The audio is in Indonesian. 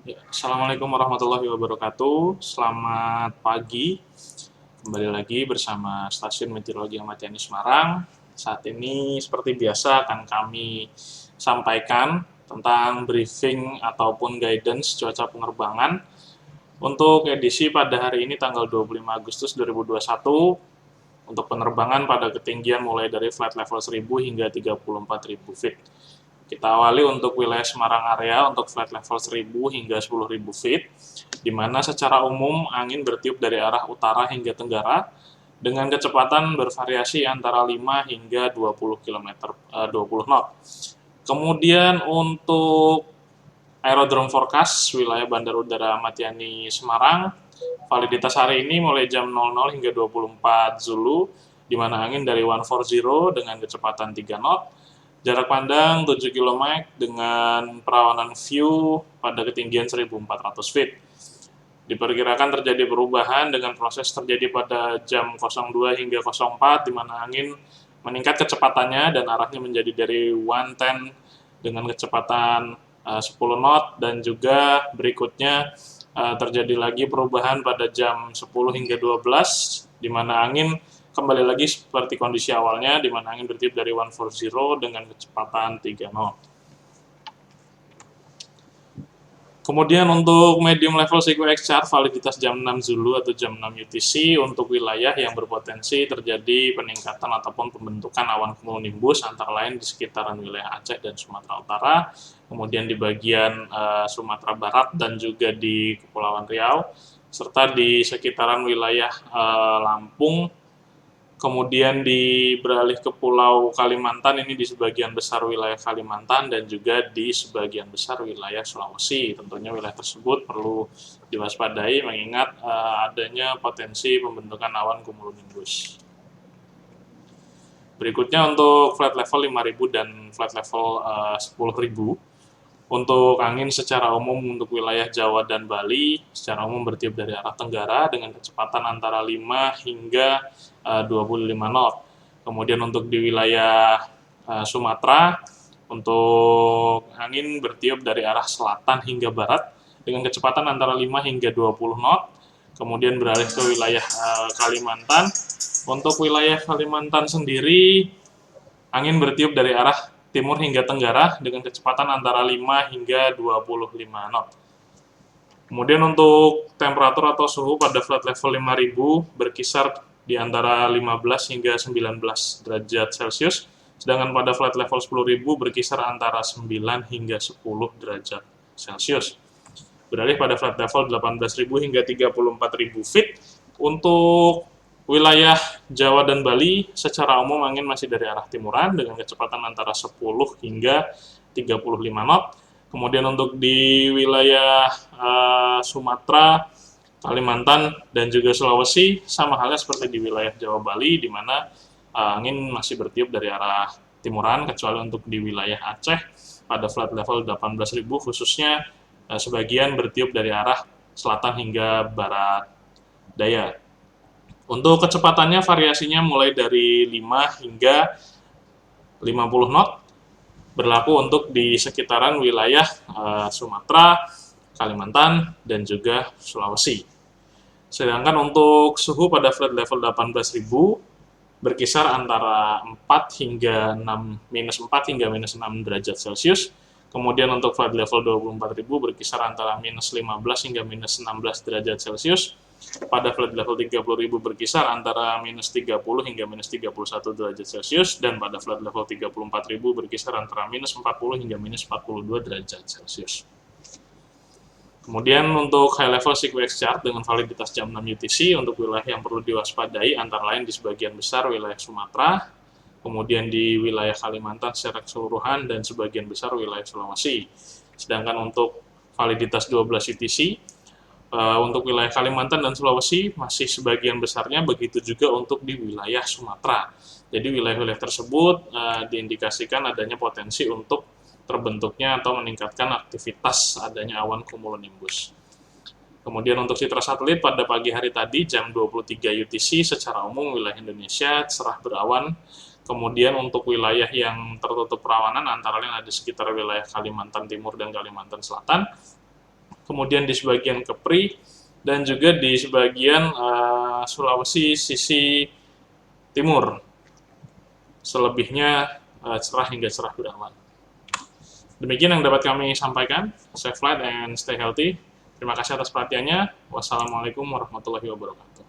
Ya, Assalamualaikum warahmatullahi wabarakatuh. Selamat pagi. Kembali lagi bersama Stasiun Meteorologi Ahmad Yani Semarang. Saat ini seperti biasa akan kami sampaikan tentang briefing ataupun guidance cuaca penerbangan untuk edisi pada hari ini tanggal 25 Agustus 2021 untuk penerbangan pada ketinggian mulai dari flight level 1000 hingga 34.000 feet. Kita awali untuk wilayah Semarang area untuk flight level 1000 hingga 10.000 feet, di mana secara umum angin bertiup dari arah utara hingga tenggara dengan kecepatan bervariasi antara 5 hingga 20 km 20 knot. Kemudian untuk aerodrome forecast wilayah Bandar Udara Ahmad Yani Semarang, validitas hari ini mulai jam 00 hingga 24 Zulu, di mana angin dari 140 dengan kecepatan 3 knot, jarak pandang 7 km dengan perawanan view pada ketinggian 1.400 feet. Diperkirakan terjadi perubahan dengan proses terjadi pada jam 02 hingga 04, di mana angin meningkat kecepatannya dan arahnya menjadi dari 110 dengan kecepatan 10 knot, dan juga berikutnya terjadi lagi perubahan pada jam 10 hingga 12, di mana angin kembali lagi seperti kondisi awalnya, di mana angin bertiup dari 140 dengan kecepatan 3 knot. Kemudian untuk medium level CQX chart validitas jam 6 Zulu atau jam 6 UTC untuk wilayah yang berpotensi terjadi peningkatan ataupun pembentukan awan cumulonimbus antara lain di sekitaran wilayah Aceh dan Sumatera Utara, kemudian di bagian Sumatera Barat dan juga di Kepulauan Riau, serta di sekitaran wilayah Lampung. Kemudian beralih ke Pulau Kalimantan, ini di sebagian besar wilayah Kalimantan dan juga di sebagian besar wilayah Sulawesi. Tentunya wilayah tersebut perlu diwaspadai mengingat adanya potensi pembentukan awan cumulonimbus. Berikutnya untuk flight level 5.000 dan flight level 10.000. Untuk angin secara umum untuk wilayah Jawa dan Bali secara umum bertiup dari arah tenggara dengan kecepatan antara 5 hingga 25 knot. Kemudian untuk di wilayah Sumatera, untuk angin bertiup dari arah selatan hingga barat dengan kecepatan antara 5 hingga 20 knot. Kemudian beralih ke wilayah Kalimantan. Untuk wilayah Kalimantan sendiri, angin bertiup dari arah timur hingga tenggara dengan kecepatan antara 5 hingga 25 knot. Kemudian untuk temperatur atau suhu pada flight level 5000 berkisar di antara 15 hingga 19 derajat Celcius, sedangkan pada flight level 10.000 berkisar antara 9 hingga 10 derajat Celcius. Beralih pada flight level 18.000 hingga 34.000 feet, untuk wilayah Jawa dan Bali secara umum angin masih dari arah timuran dengan kecepatan antara 10 hingga 35 knot. Kemudian untuk di wilayah Sumatera, Kalimantan, dan juga Sulawesi sama halnya seperti di wilayah Jawa Bali, di mana angin masih bertiup dari arah timuran, kecuali untuk di wilayah Aceh pada flight level 18.000 khususnya sebagian bertiup dari arah selatan hingga barat daya. Untuk kecepatannya variasinya mulai dari 5 hingga 50 knot, berlaku untuk di sekitaran wilayah Sumatera, Kalimantan, dan juga Sulawesi. Sedangkan untuk suhu pada flight level 18.000 berkisar antara 4 hingga 6, minus 4 hingga minus 6 derajat Celcius. Kemudian untuk flight level 24.000 berkisar antara minus 15 hingga minus 16 derajat Celcius. Pada flight level 30.000 berkisar antara minus 30 hingga minus 31 derajat Celcius, dan pada flight level 34.000 berkisar antara minus 40 hingga minus 42 derajat Celcius. Kemudian untuk high level CQX chart dengan validitas jam 6 UTC untuk wilayah yang perlu diwaspadai antara lain di sebagian besar wilayah Sumatera, kemudian di wilayah Kalimantan secara keseluruhan, dan sebagian besar wilayah Sulawesi. Sedangkan untuk validitas 12 UTC untuk wilayah Kalimantan dan Sulawesi masih sebagian besarnya, begitu juga untuk di wilayah Sumatera. Jadi wilayah-wilayah tersebut diindikasikan adanya potensi untuk terbentuknya atau meningkatkan aktivitas adanya awan cumulonimbus. Kemudian untuk citra satelit pada pagi hari tadi jam 23 UTC secara umum wilayah Indonesia cerah berawan. Kemudian untuk wilayah yang tertutup perawanan antara lain ada sekitar wilayah Kalimantan Timur dan Kalimantan Selatan. kemudian di sebagian Kepri, dan juga di sebagian Sulawesi sisi timur. Selebihnya cerah hingga cerah berawan. Demikian yang dapat kami sampaikan. Safe flight and stay healthy. Terima kasih atas perhatiannya. Wassalamualaikum warahmatullahi wabarakatuh.